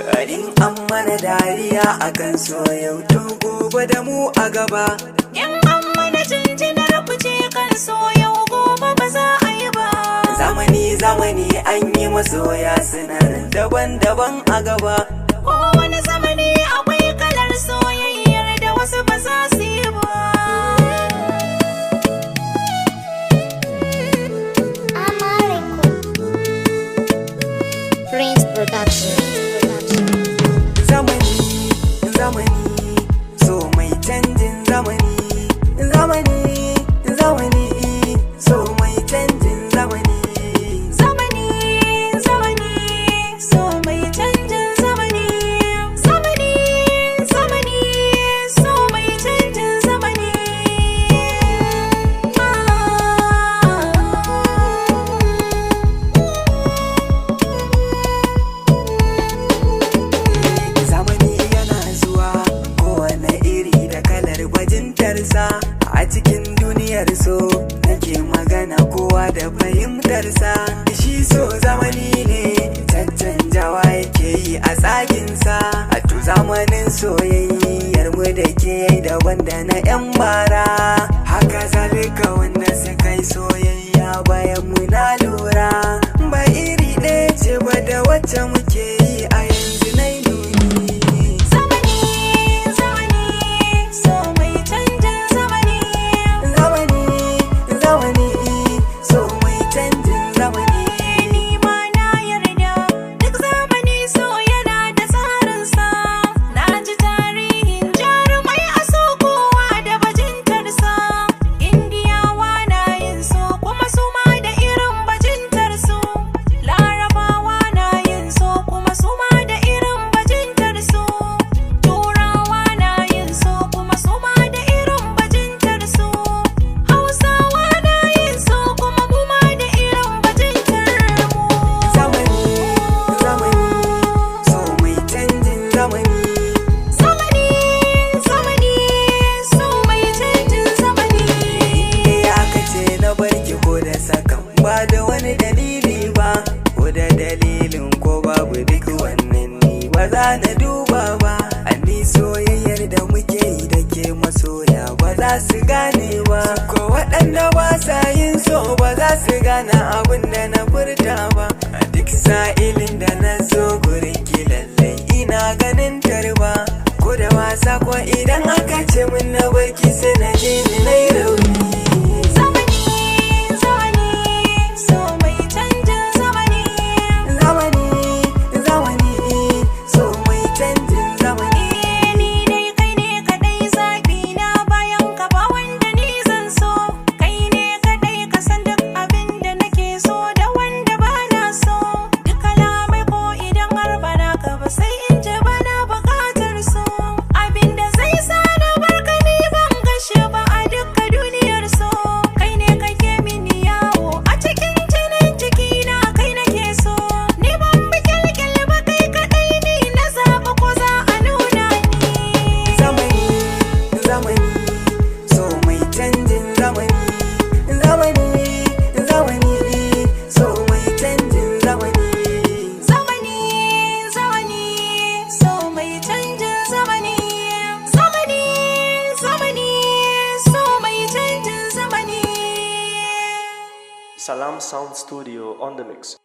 Karin an mana dariya akan so yau to gobe da mu a gaba. In an mana jinjinar fice kan so yau gobe ba za a yi ba. Zamani an yi masoya sinar daban-daban a gaba. Kowane zamani akwai kalar soyayyar da wasu ba za su yi ba. Prince Production. Zamani so mai canjin zamani. Zamani so mai canjin zamani. Zamani so mai canjin zamani. Zamani so mai canjin zamani. Zamani yana zuwa kowane iri da kalar bajintarsa. A cikin duniyar so nake magana kowa da fahimtarsa. Shi so zamani ne caccanjawa yake yi a tsaginsa. A to zamanin soyayyar mu da ke daban da na 'yan bara. Haka zalika wanda suka yi soyayya bayan mu na lura. Ba iri ɗaya ce ba da wacce muke yi a yanzu na nuni. Zamani so mai canjin zamani. Zamani so mai canjin zamani. Ni ma na yarda duk zamani so yana da tsarinsa. Na ji tarihin jarumai a so kowa da bajintarsa. Indiyawa na yin so kuma su ma da irin bajintarsu. Larabawa na yin so kuma su ma da irin bajintarsu. Turawa na yin so kuma su ma da irin bajintarsu. Hausawa na yin so kuma mu ma da irin bajintarmu. Zamani so mai canjin zamani. Zamani so mai canjin zamani. Ya kace na barki ko da sakan ba da wani dalili ba, ko da dalilin ko babu duk wannan ni ba za na duba ba. Ani soyayyar da muke yi da ke masoya ba za su gane ba, ko waɗanda ba sa yin so ba za su gane abin da na furta ba. A duk sa'ilin da na zo gurin ki lallai ina ganin tarba, ko da wasa ko idan aka ce min na barki sai na je ni na yi rauni. Zamani so mai canjin zamani. Zamani so mai canjin zamani. Ni dai kai ne kadai zaɓi na bayan ka ba wanda ni zan so. Kai ne kadai ka san duk abin da nake so da wanda ba na so. Duk kalamai ko idan har ba naka ba sai in ji ba na buƙatar so. Abin da zai sa na barka ni ban gashi ba a dukkan duniyar so. Kai ne kake mini yawo a cikin jinin jikina kai nake so. Ni ban bi kyalkyal ba kai kadai ni na zaɓa ko za a nuna ni. Zamani so mai canjin zamani. Zamani so mai canjin zamani. Zamani so mai canjin zamani. Zamani so mai canjin zamani. Salam Sound Studio on the mix.